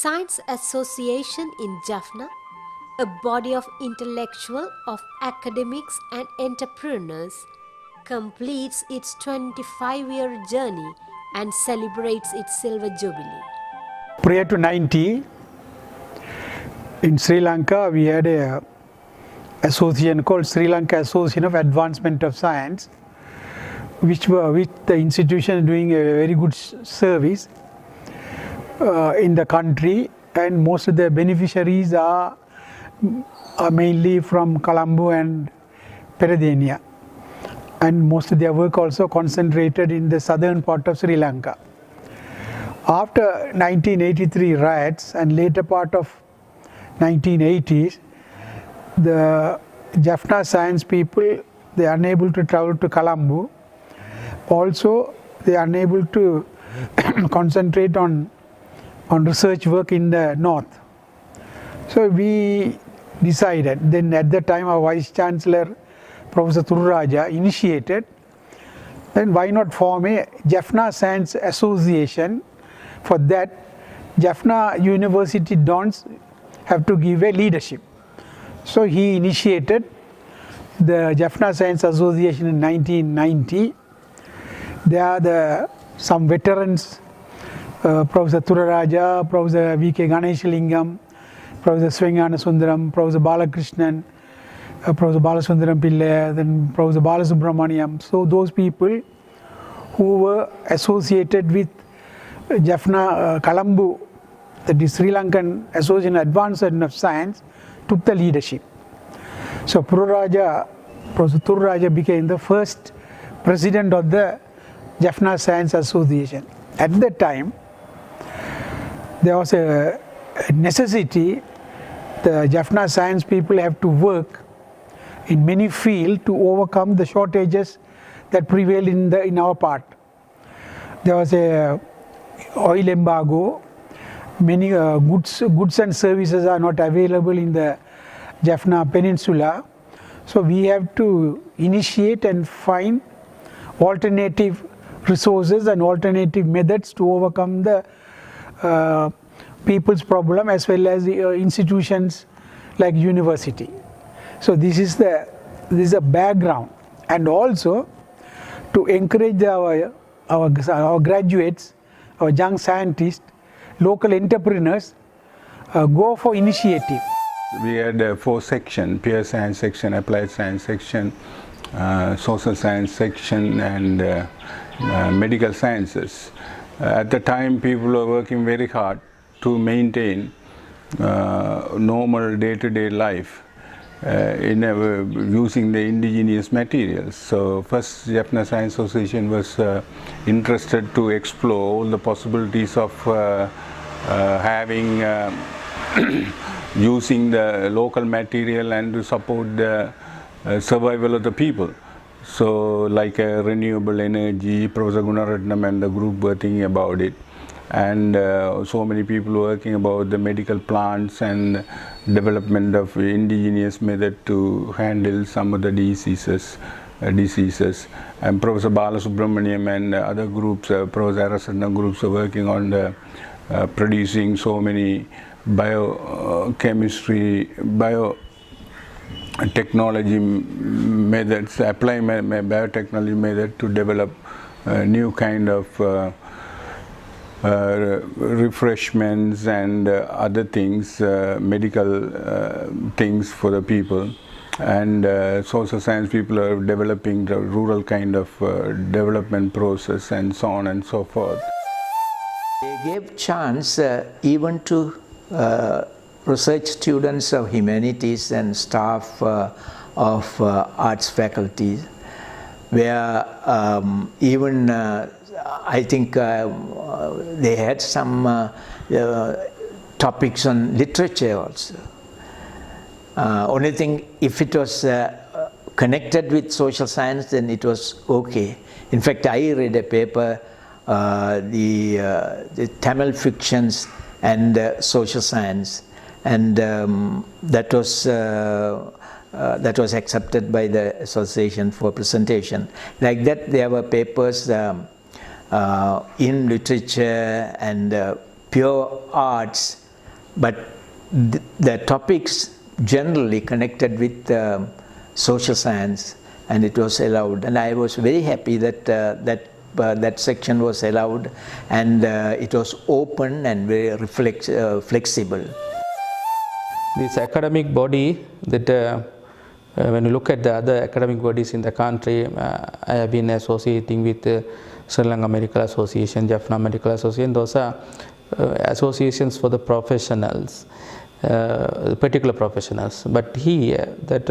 Science Association in Jaffna, a body of intellectual, of academics and entrepreneurs, completes its 25-year journey and celebrates its Silver Jubilee. Prior to 90, in Sri Lanka, we had a association called Sri Lanka Association of Advancement of Science, which the institution doing a very good service in the country, and most of the beneficiaries are mainly from Colombo and Peradeniya, and most of their work also concentrated in the southern part of Sri Lanka. After 1983 riots and later part of 1980s, the Jaffna Science people, they are unable to travel to Colombo. Also, they are unable to concentrate on research work in the north. So we decided, then at the time our Vice Chancellor, Professor Thururaja, initiated, then why not form a Jaffna Science Association. For that, Jaffna University dons have to give a leadership. So he initiated the Jaffna Science Association in 1990. There are some veterans, Professor Thururaja, Professor V.K. Ganeshalingam, Professor Swengana Sundaram, Professor Balakrishnan, Professor Balasundaram Pillai, then Professor Balasubramaniam. So those people who were associated with Jaffna Colombo, the Sri Lankan Association Advancement of Science, took the leadership. So Professor Thururaja became the first president of the Jaffna Science Association. At that time, there was a necessity. The Jaffna Science people have to work in many fields to overcome the shortages that prevail in our part. There was a oil embargo. Many goods and services are not available in the Jaffna Peninsula. So we have to initiate and find alternative resources and alternative methods to overcome the people's problem, as well as the institutions like university. So this is a background, and also to encourage our graduates, our young scientists, local entrepreneurs, go for initiative. We had 4 sections: pure science section, applied science section, social science section, and medical sciences. At the time, people were working very hard to maintain normal day-to-day life using the indigenous materials. So first, Jaffna Science Association was interested to explore all the possibilities of having using the local material and to support the survival of the people. So like renewable energy, Professor Gunaratnam and the group were thinking about it, and so many people working about the medical plants and development of indigenous method to handle some of the diseases. And Professor Balasubramaniam and other groups, Professor Arasatna groups, are working on producing so many biochemistry, biotechnology methods, applying biotechnology method to develop new kind of refreshments and other things, medical things for the people. And social science people are developing the rural kind of development process, and so on and so forth. They gave chance even to research students of humanities and staff of arts faculties, where even I think they had some topics on literature also. Only thing, if it was connected with social science, then it was okay. In fact, I read a paper, the Tamil fictions and social science, and that was accepted by the association for presentation. Like that, there were papers in literature and pure arts but the topics generally connected with social science, and it was allowed, and I was very happy that that section was allowed, and it was open and very flexible. This academic body that when you look at the other academic bodies in the country, I have been associating with Sri Lanka Medical Association, Jaffna Medical Association. Those are associations for the professionals, particular professionals. But here, that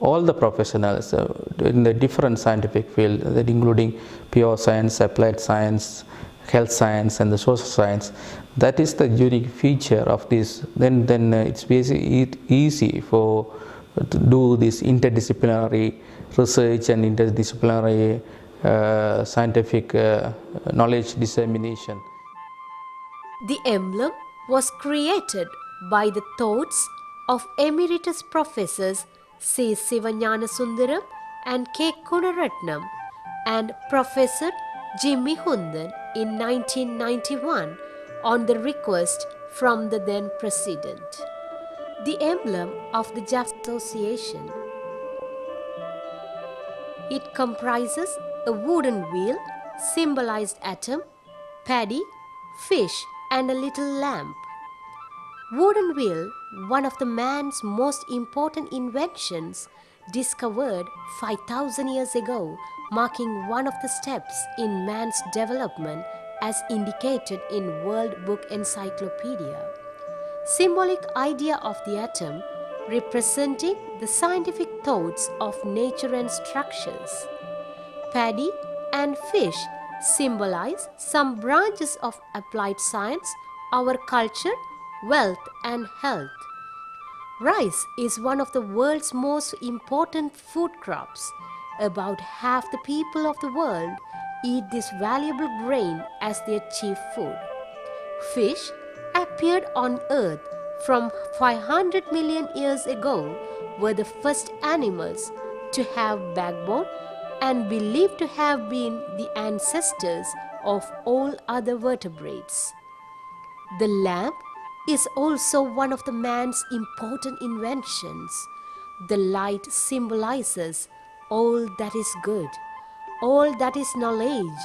all the professionals in the different scientific field, that including pure science, applied science, health science, and the social science, that is the unique feature of this. Then it's basically easy to do this interdisciplinary research and interdisciplinary scientific knowledge dissemination. The emblem was created by the thoughts of Emeritus Professors C. Sivañanasundaram and K. Kunaratnam and Professor Jimmy Hundan in 1991 on the request from the then President. The emblem of the Jaffna Association. It comprises a wooden wheel, symbolized atom, paddy, fish, and a little lamp. Wooden wheel, one of the man's most important inventions, discovered 5,000 years ago, marking one of the steps in man's development as indicated in World Book Encyclopedia. Symbolic idea of the atom representing the scientific thoughts of nature and structures. Paddy and fish symbolize some branches of applied science, our culture, wealth and health. Rice is one of the world's most important food crops. About half the people of the world eat this valuable grain as their chief food. Fish appeared on earth from 500 million years ago, were the first animals to have backbone and believed to have been the ancestors of all other vertebrates. The lamp is also one of the man's important inventions. The light symbolizes all that is good, all that is knowledge.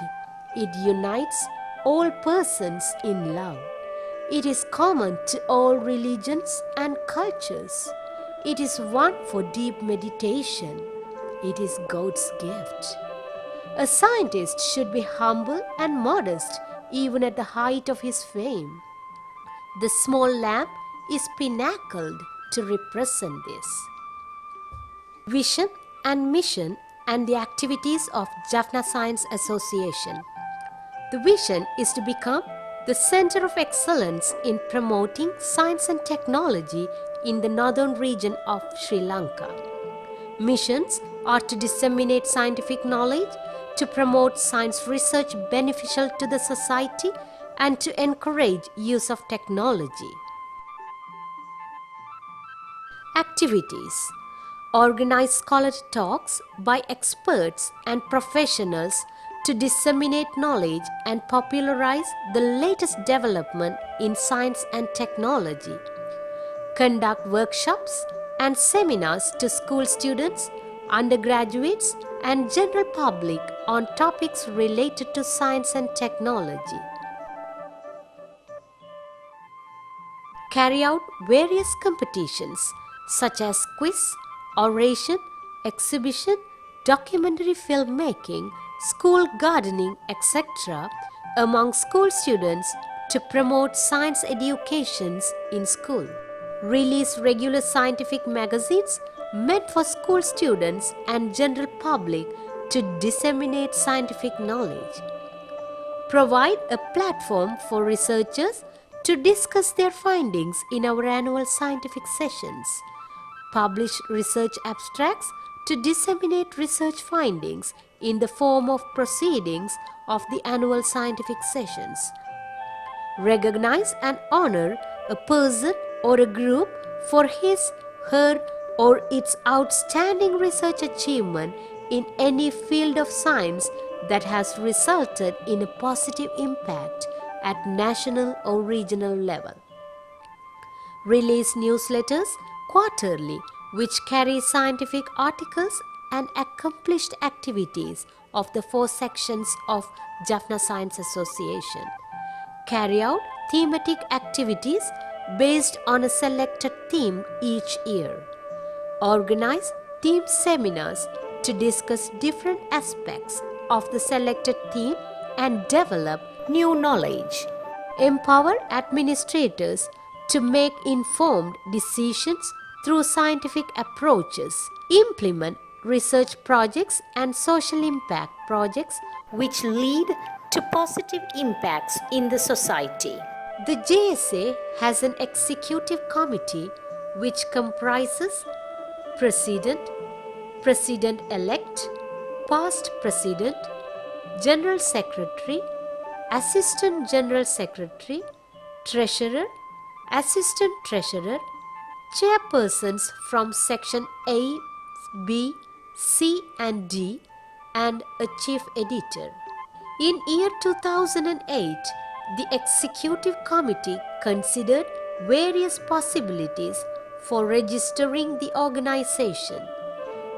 It unites all persons in love. It is common to all religions and cultures. It is one for deep meditation. It is God's gift. A scientist should be humble and modest even at the height of his fame. The small lamp is pinnacled to represent this. Vision and mission and the activities of Jaffna Science Association. The vision is to become the center of excellence in promoting science and technology in the northern region of Sri Lanka. Missions are to disseminate scientific knowledge, to promote science research beneficial to the society, and to encourage use of technology. Activities: organize scholarly talks by experts and professionals to disseminate knowledge and popularize the latest development in science and technology. Conduct workshops and seminars to school students, undergraduates, and general public on topics related to science and technology. Carry out various competitions such as quiz, oration, exhibition, documentary filmmaking, school gardening, etc. among school students to promote science educations in school. Release regular scientific magazines meant for school students and general public to disseminate scientific knowledge. Provide a platform for researchers to discuss their findings in our annual scientific sessions. Publish research abstracts to disseminate research findings in the form of proceedings of the annual scientific sessions. Recognize and honor a person or a group for his, her, or its outstanding research achievement in any field of science that has resulted in a positive impact at national or regional level. Release newsletters quarterly which carry scientific articles and accomplished activities of the 4 sections of Jaffna Science Association. Carry out thematic activities based on a selected theme each year. Organize theme seminars to discuss different aspects of the selected theme and develop new knowledge. Empower administrators to make informed decisions through scientific approaches. Implement research projects and social impact projects which lead to positive impacts in the society. The JSA has an executive committee which comprises President, President-elect, Past President, General Secretary, Assistant General Secretary, Treasurer, Assistant Treasurer, Chairpersons from Section A, B, C and D, and a Chief Editor. In year 2008, the Executive Committee considered various possibilities for registering the organization.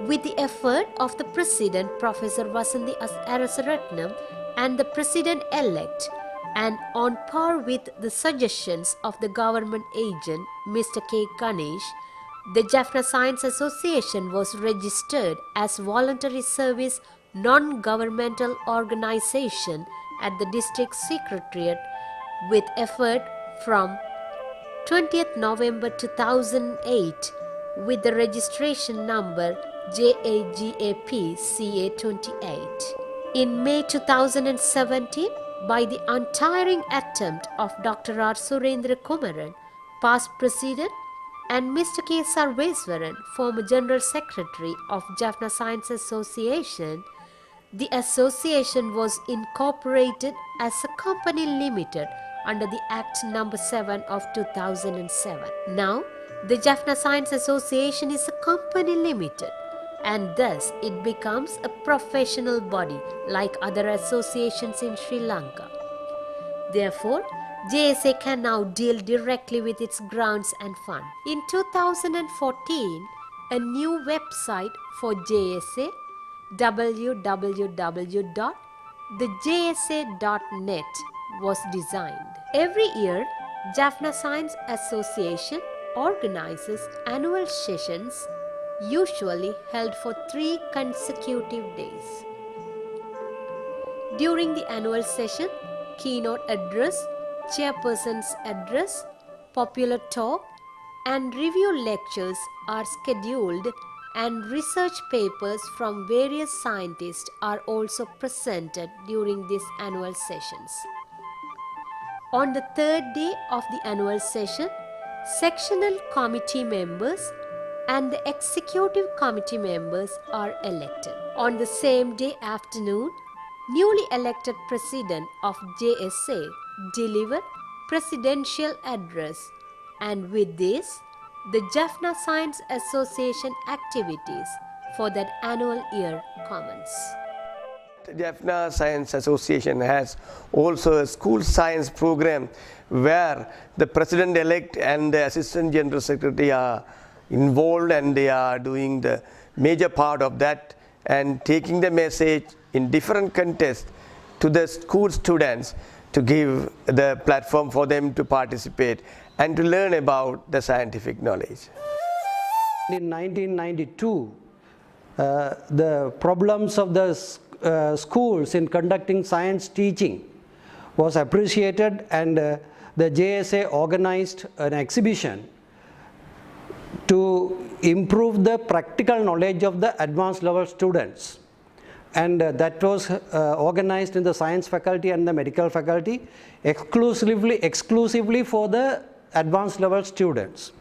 With the effort of the President, Professor Vasanthi Arasaratnam, and the President-elect, and on par with the suggestions of the government agent, Mr. K. Ganesh, the Jaffna Science Association was registered as voluntary service non-governmental organization at the district secretariat with effect from 20th November 2008 with the registration number JAGAP CA28. In May 2017, by the untiring attempt of Dr. R. Surendra Kumaran, past president, and Mr. K. Sarveswaran, former General Secretary of Jaffna Science Association, the association was incorporated as a company limited under the Act No. 7 of 2007. Now, the Jaffna Science Association is a company limited, and thus it becomes a professional body like other associations in Sri Lanka. Therefore, JSA can now deal directly with its grants and fund. In 2014, a new website for JSA, www.thejsa.net, was designed. Every year, Jaffna Science Association organizes annual sessions usually held for 3 consecutive days. During the annual session, keynote address, chairperson's address, popular talk, and review lectures are scheduled, and research papers from various scientists are also presented during these annual sessions. On the 3rd day of the annual session, sectional committee members and the executive committee members are elected. On the same day afternoon, newly elected president of JSA delivered presidential address, and with this, the Jaffna Science Association activities for that annual year commence. The Jaffna Science Association has also a school science program where the president-elect and the assistant general secretary are involved, and they are doing the major part of that and taking the message in different contexts to the school students to give the platform for them to participate and to learn about the scientific knowledge. In 1992, the problems of the schools in conducting science teaching was appreciated, and the JSA organized an exhibition to improve the practical knowledge of the advanced level students, and that was organized in the science faculty and the medical faculty exclusively for the advanced level students.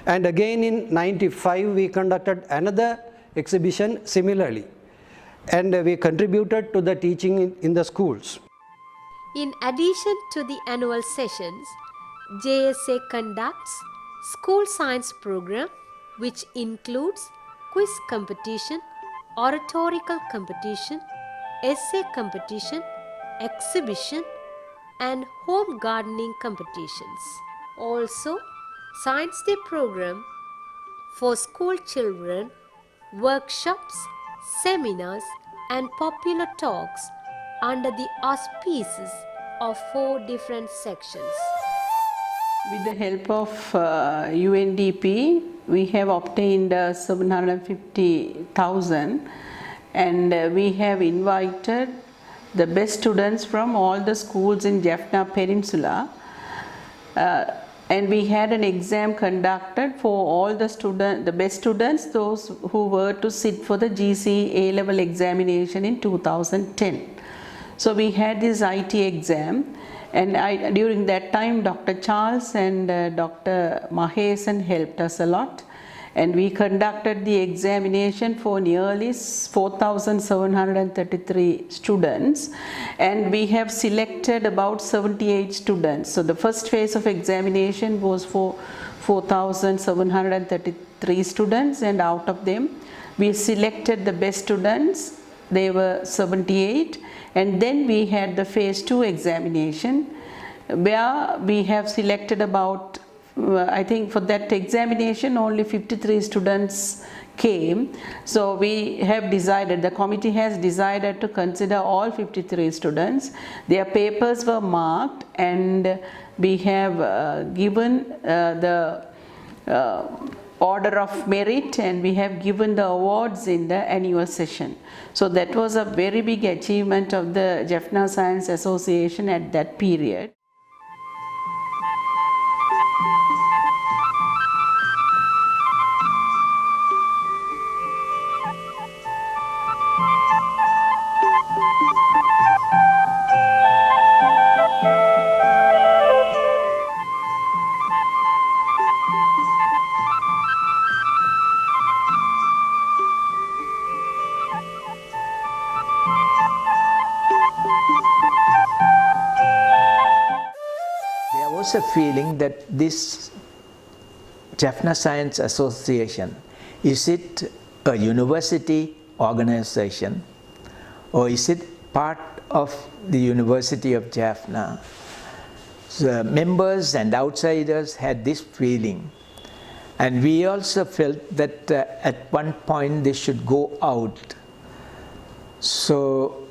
And again in 95 we conducted another exhibition similarly, and we contributed to the teaching in the schools. In addition to the annual sessions, JSA conducts school science program which includes quiz competition, oratorical competition, essay competition, exhibition, and home gardening competitions. Also, Science Day program for school children, workshops, seminars, and popular talks under the auspices of 4 different sections. With the help of UNDP, we have obtained 750,000, and we have invited the best students from all the schools in Jaffna Peninsula, and we had an exam conducted for all the best students, those who were to sit for the GC A-level examination in 2010. So we had this IT exam, and during that time Dr. Charles and Dr. Mahesan helped us a lot, and we conducted the examination for nearly 4,733 students, and we have selected about 78 students. So the first phase of examination was for 4,733 students, and out of them we selected the best students. They were 78, and then we had the phase 2 examination, where we have selected about, I think for that examination only 53 students came. So we have decided, the committee has decided to consider all 53 students. Their papers were marked, and we have given the order of merit, and we have given the awards in the annual session. So that was a very big achievement of the Jaffna Science Association at that period. There was a feeling that this Jaffna Science Association, is it a university organization, or is it part of the University of Jaffna? So members and outsiders had this feeling, and we also felt that at one point they should go out. So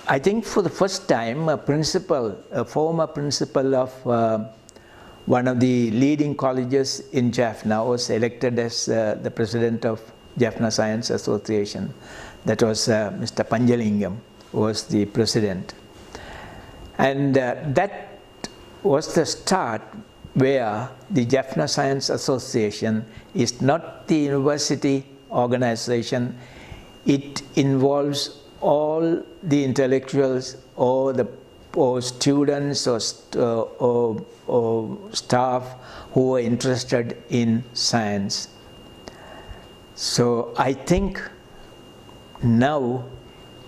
I think for the first time a former principal of one of the leading colleges in Jaffna was elected as the president of Jaffna Science Association. That was Mr. Panjalingam, who was the president. And that was the start where the Jaffna Science Association is not the university organization. It involves all the intellectuals or students or staff who are interested in science. So I think now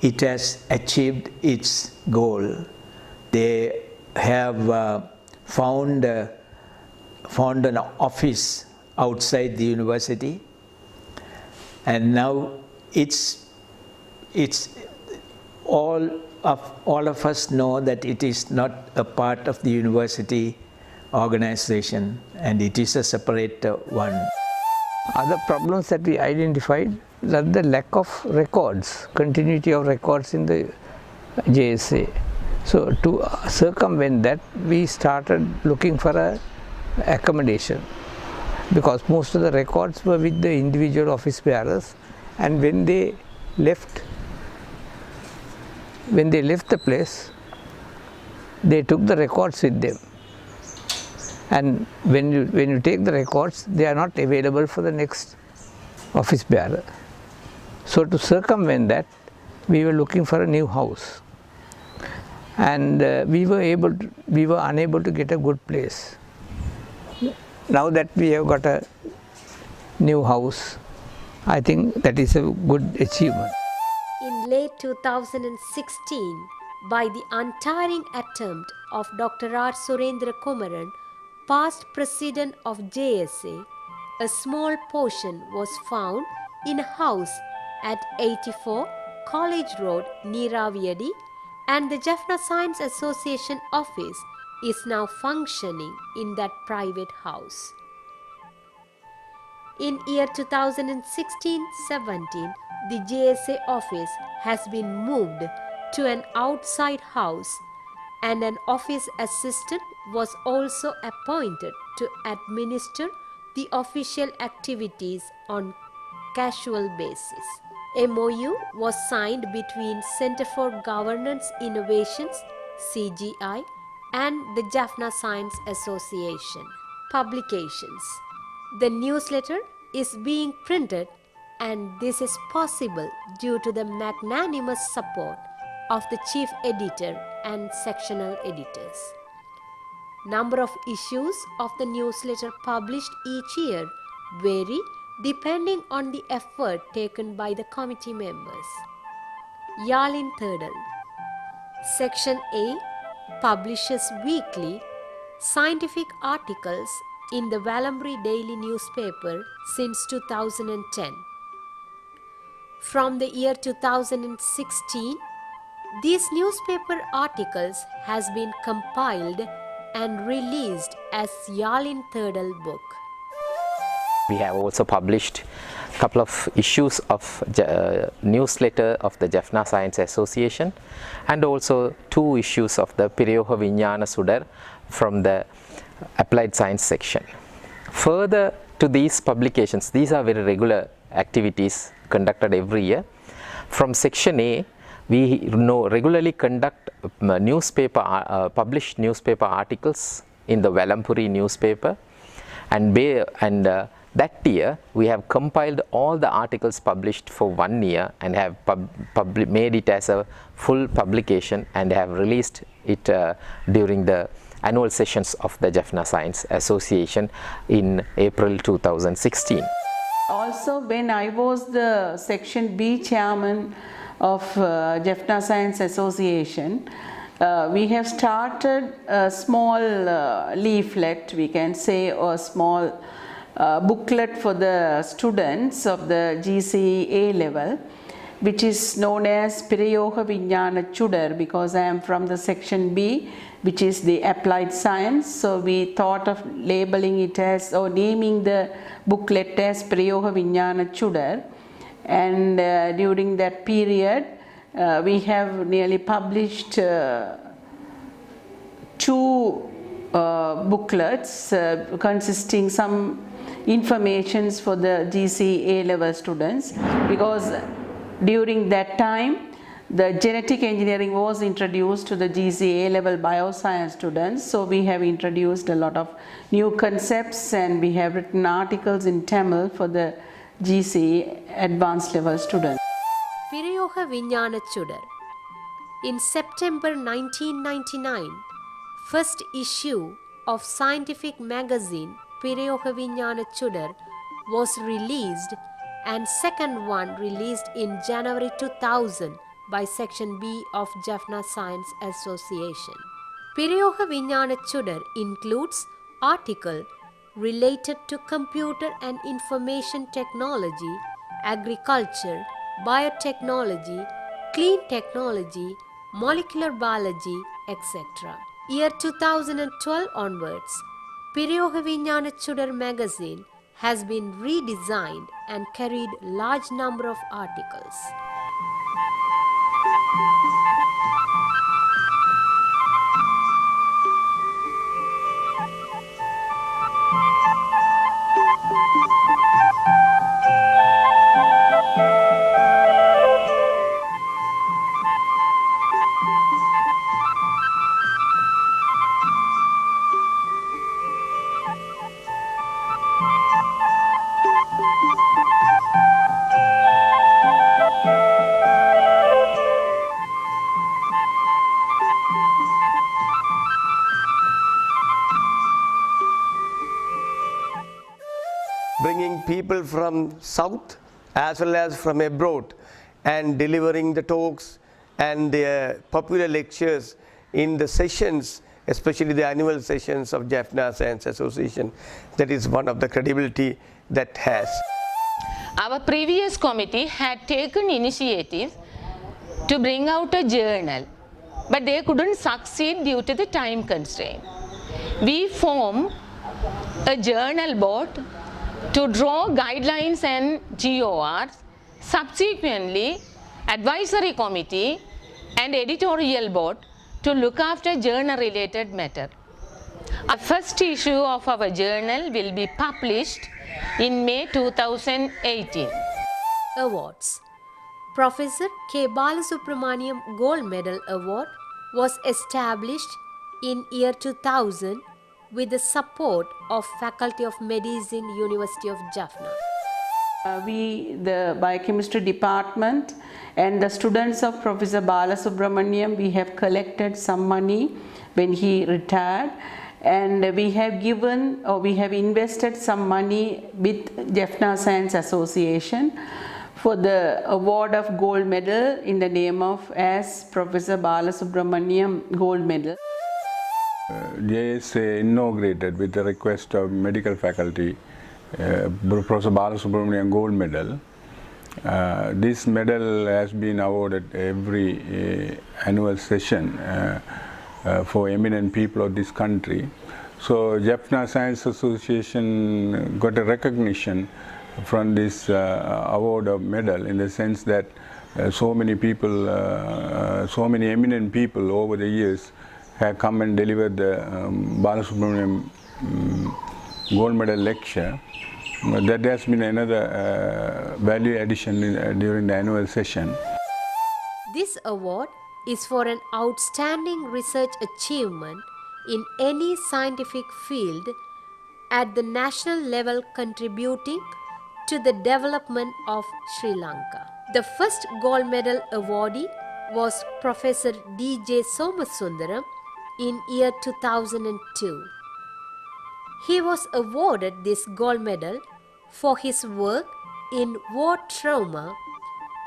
it has achieved its goal. They have found an office outside the university, and now it's all of us know that it is not a part of the university organization, and it is a separate one. Other problems that we identified are the lack of records, continuity of records in the JSA. So to circumvent that, we started looking for a accommodation, because most of the records were with the individual office bearers, and when they left the place, they took the records with them, and when you take the records, they are not available for the next office bearer. So to circumvent that, we were looking for a new house, and we were unable to get a good place. Now that we have got a new house, I think that is a good achievement. In late 2016, by the untiring attempt of Dr. R. Surendra Kumaran, past president of JSA, a small portion was found in a house at 84 College Road, Neeraviyadi, and the Jaffna Science Association office is now functioning in that private house. In year 2016-17, the JSA office has been moved to an outside house, and an office assistant was also appointed to administer the official activities on casual basis. MOU was signed between Center for Governance Innovations (CGI) and the Jaffna Science Association. Publications. The newsletter is being printed, and this is possible due to the magnanimous support of the chief editor and sectional editors. Number of issues of the newsletter published each year vary depending on the effort taken by the committee members. Yalin Thirdal. Section A publishes weekly scientific articles in the Valambri Daily newspaper since 2010. From the year 2016, these newspaper articles has been compiled and released as Yalin Thirdal book. We have also published a couple of issues of newsletter of the Jaffna Science Association, and also 2 issues of the Piriyoha Viññāna Sudar from the Applied Science section. Further to these publications, these are very regular activities conducted every year. From section A, we regularly conduct published newspaper articles in the Valampuri newspaper, and that year we have compiled all the articles published for 1 year and have made it as a full publication and have released it during the annual sessions of the Jaffna Science Association in April 2016. Also, when I was the Section B chairman of Jaffna Science Association, we have started a small leaflet, we can say, or small booklet for the students of the GCE A level, which is known as Piriyoha Viññāna Chudar, because I am from the Section B, which is the applied science. So we thought of labeling it as, or naming the booklet as Piriyoha Viññāna Chudar. And during that period, we have nearly published 2 booklets consisting some informations for the GCE A level students, because during that time the genetic engineering was introduced to the GCE A level bioscience students. So we have introduced a lot of new concepts, and we have written articles in Tamil for the GCE advanced level students. Piriyoha Viññāna Chudar. In September 1999, first issue of scientific magazine Piriyoha Viññāna Chudar was released, and second one released in January 2000 by Section B of Jaffna Science Association. Piriyoha Viññāna Chudar includes article related to computer and information technology, agriculture, biotechnology, clean technology, molecular biology, etc. Year 2012 onwards, Piriyoha Viññāna Chudar magazine has been redesigned and carried large number of articles. Bringing people from south as well as from abroad and delivering the talks and the popular lectures in the sessions, especially the annual sessions of Jaffna Science Association. That is one of the credibility that has. Our previous committee had taken initiative to bring out a journal but they couldn't succeed due to the time constraint. We formed a journal board to draw guidelines and GORs, subsequently advisory committee and editorial board to look after journal related matter. Our first issue of our journal will be published in May 2018. Awards. Professor K. Balasubramaniam Gold Medal Award was established in year 2000 with the support of Faculty of Medicine, University of Jaffna. We, the biochemistry department and the students of Professor Balasubramaniam, we have collected some money when he retired, and we have given or we have invested some money with Jaffna Science Association for the award of gold medal in the name of as Professor Balasubramaniam Gold Medal. JSA inaugurated with the request of medical faculty Professor Balasubramaniam Gold Medal. This medal has been awarded every annual session for eminent people of this country. So Jaffna Science Association got a recognition from this award of medal, in the sense that so many people, so many eminent people over the years have come and delivered the Balasubramaniam Gold Medal lecture. That has been another value addition during the annual session. This award is for an outstanding research achievement in any scientific field at the national level, contributing to the development of Sri Lanka. The first gold medal awardee was Professor D.J. Somasundaram in year 2002. He was awarded this gold medal for his work in war trauma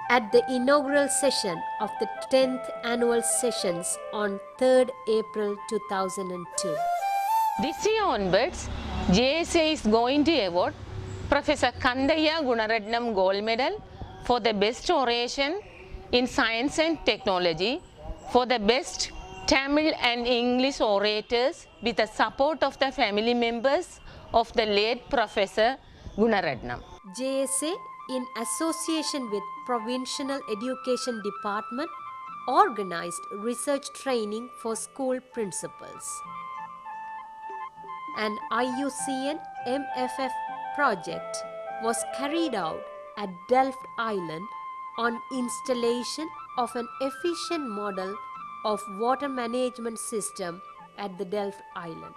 at the inaugural session of the 10th annual sessions on 3rd April 2002. This year onwards, JSA is going to award Professor Kandaya Gunaratnam Gold Medal for the best oration in science and technology, for the best Tamil and English orators with the support of the family members of the late Professor Gunaratnam. JSA, in association with Provincial Education Department, organized research training for school principals. An IUCN MFF project was carried out at Delft Island on installation of an efficient model of water management system at the Delft Island.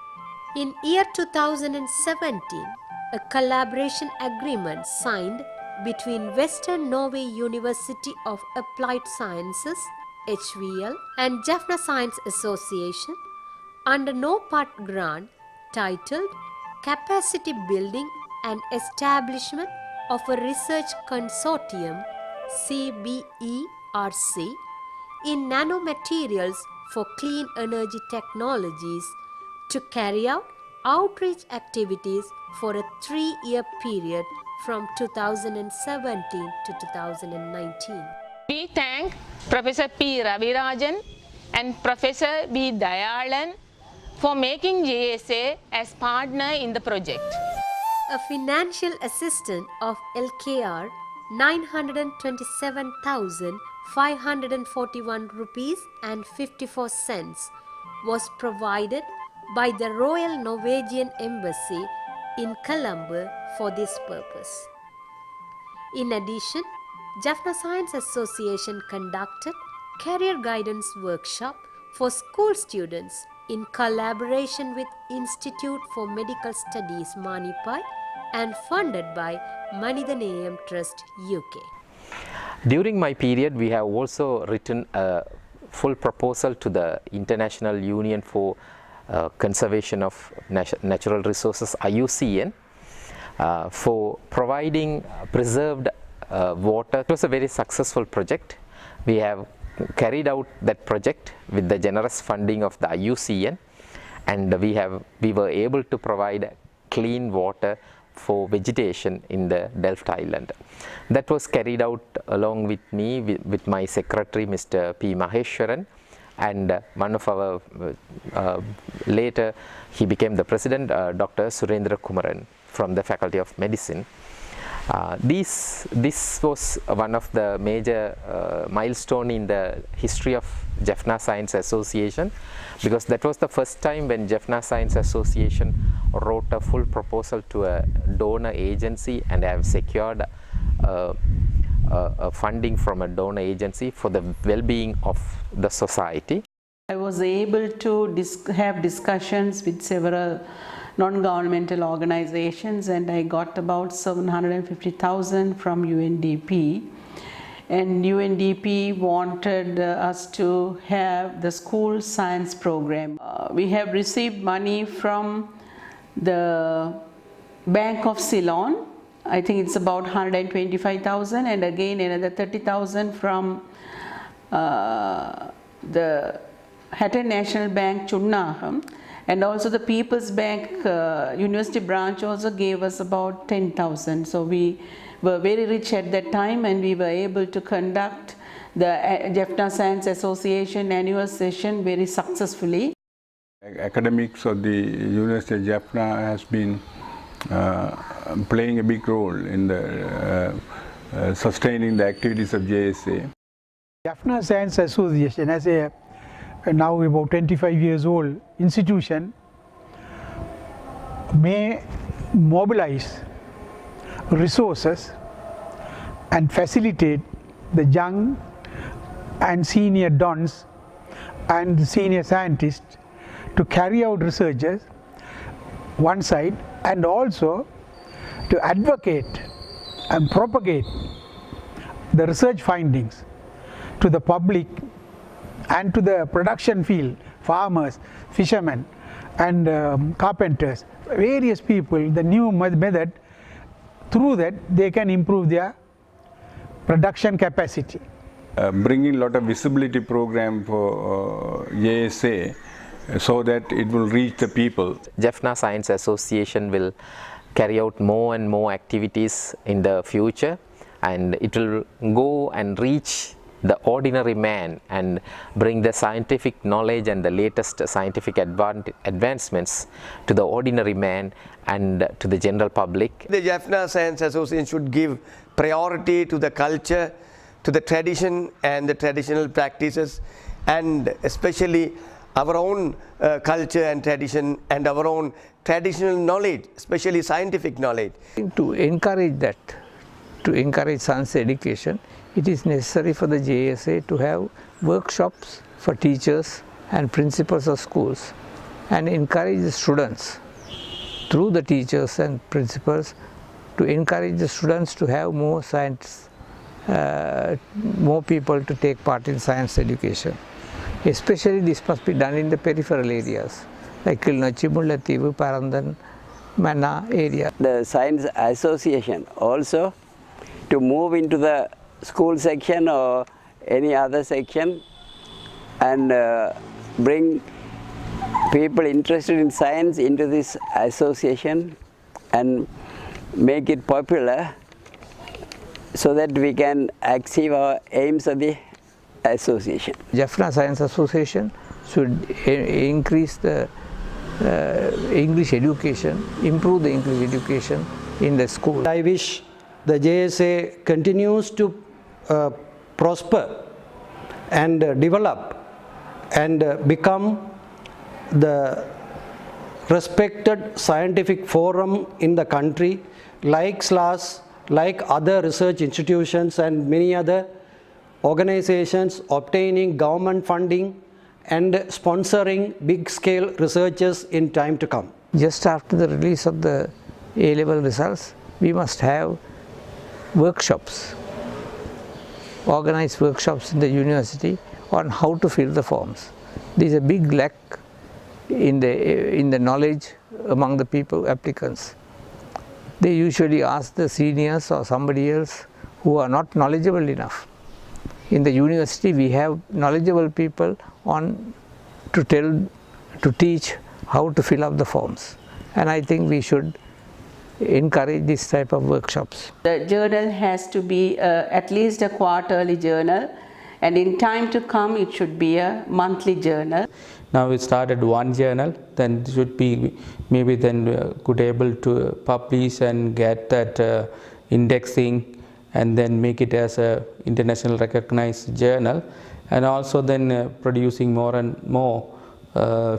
In year 2017, a collaboration agreement signed between Western Norway University of Applied Sciences HVL and Jaffna Science Association under no-part grant titled Capacity Building and Establishment of a Research Consortium CBERC in Nanomaterials for Clean Energy Technologies to carry out outreach activities for a 3-year period from 2017 to 2019. We thank Professor P. Ravirajan and Professor B. Dayalan for making JSA as partner in the project. A financial assistance of LKR 927,541 rupees and 54 cents was provided by the Royal Norwegian Embassy in Colombo for this purpose. In addition, Jaffna Science Association conducted career guidance workshop for school students in collaboration with Institute for Medical Studies Manipai and funded by Manithaneyam Trust UK. During my period, we have also written a full proposal to the International Union for Conservation of Natural Resources, IUCN, for providing preserved water. It was a very successful project. We have carried out that project with the generous funding of the IUCN, and we were able to provide clean water for vegetation in the Delft Island. That was carried out along with me, with my secretary Mr. P. Maheshwaran, and one of our later he became the president, Dr. Surendra Kumaran from the Faculty of Medicine. This was one of the major milestone in the history of Jaffna Science Association, because that was the first time when Jaffna Science Association wrote a full proposal to a donor agency and have secured funding from a donor agency for the well-being of the society. I was able to have discussions with several non-governmental organizations, and I got about 750,000 from UNDP, and UNDP wanted us to have the school science program. We have received money from the Bank of Ceylon. I think it's about 125,000, and again another 30,000 from the Hatton National Bank, Chunnaham. And also the People's Bank University branch also gave us about 10,000. So we were very rich at that time, and we were able to conduct the Jaffna Science Association annual session very successfully. Academics of the University of Jaffna has been playing a big role in the sustaining the activities of JSA. Jaffna Science Association as a now about 25 years old institution may mobilize resources and facilitate the young and senior dons and senior scientists to carry out researches one side, and also to advocate and propagate the research findings to the public and to the production field, farmers, fishermen and carpenters, various people, the new method, through that they can improve their production capacity. Bringing a lot of visibility program for JSA so that it will reach the people. Jaffna Science Association will carry out more and more activities in the future, and it will go and reach the ordinary man and bring the scientific knowledge and the latest scientific advancements to the ordinary man and to the general public. The Jaffna Science Association should give priority to the culture, to the tradition and the traditional practices, and especially our own culture and tradition and our own traditional knowledge, especially scientific knowledge. To encourage that, to encourage science education, it is necessary for the JSA to have workshops for teachers and principals of schools, and encourage the students through the teachers and principals to encourage the students to have more science, more people to take part in science education. Especially this must be done in the peripheral areas like Kilnochi, Mullaitivu, Parandan, Manna area. The Science Association also to move into the school section or any other section and bring people interested in science into this association and make it popular so that we can achieve our aims of the association. Jaffna Science Association should increase the English education, improve the English education in the school. I wish the JSA continues to prosper and develop and become the respected scientific forum in the country, like SLAS, like other research institutions and many other organizations obtaining government funding and sponsoring big scale researches in time to come. Just after the release of the A-level results, we must have workshops, organized workshops in the university on how to fill the forms. There is a big lack in the knowledge among the people, applicants. They usually ask the seniors or somebody else who are not knowledgeable enough. In the university we have knowledgeable people to teach how to fill up the forms, and I think we should encourage this type of workshops. The journal has to be at least a quarterly journal and in time to come it should be a monthly journal. Now we started one journal, then should be maybe then could able to publish and get that indexing and then make it as a international recognized journal, and also then producing more and more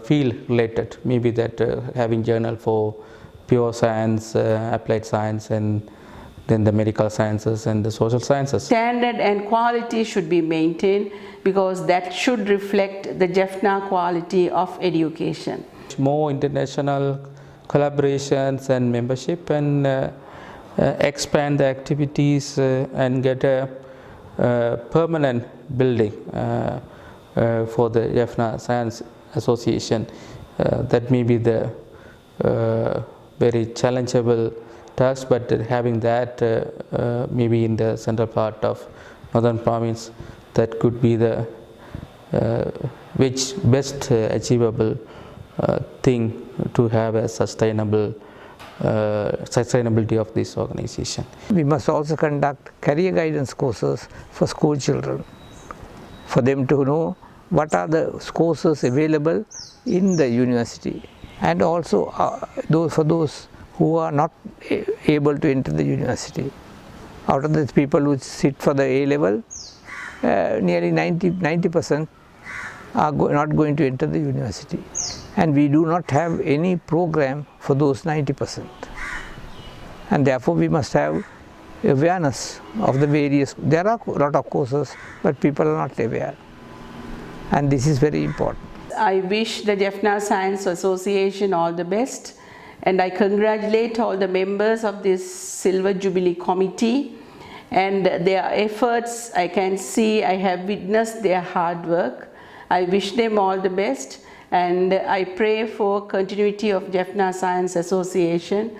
field related, maybe that having journal for pure science, applied science, and then the medical sciences and the social sciences. Standard and quality should be maintained because that should reflect the Jaffna quality of education. More international collaborations and membership, and expand the activities and get a permanent building for the Jaffna Science Association. That may be the very challengeable task, but having that maybe in the central part of northern province, that could be the which best achievable thing to have a sustainability of this organization. We must also conduct career guidance courses for school children, for them to know what are the courses available in the university, and also for those who are not able to enter the university. Out of the people who sit for the A level, nearly 90% are not going to enter the university, and we do not have any program for those 90%, and therefore we must have awareness of the various. There are a lot of courses, but people are not aware, and this is very important. I wish the Jaffna Science Association all the best, and I congratulate all the members of this Silver Jubilee Committee and their efforts. I can see, I have witnessed their hard work. I wish them all the best, and I pray for continuity of Jaffna Science Association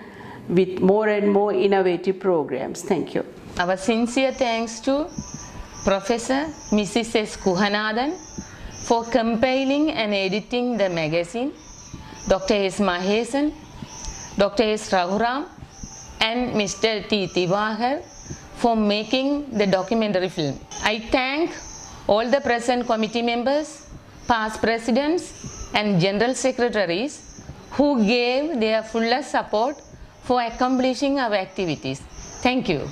with more and more innovative programs. Thank you. Our sincere thanks to Professor Mrs. S. Kuhanathan for compiling and editing the magazine, Dr. S. Mahesan, Dr. S. Raghuram, and Mr. T. Tivahar for making the documentary film. I thank all the present committee members, past presidents, and general secretaries who gave their fullest support for accomplishing our activities. Thank you.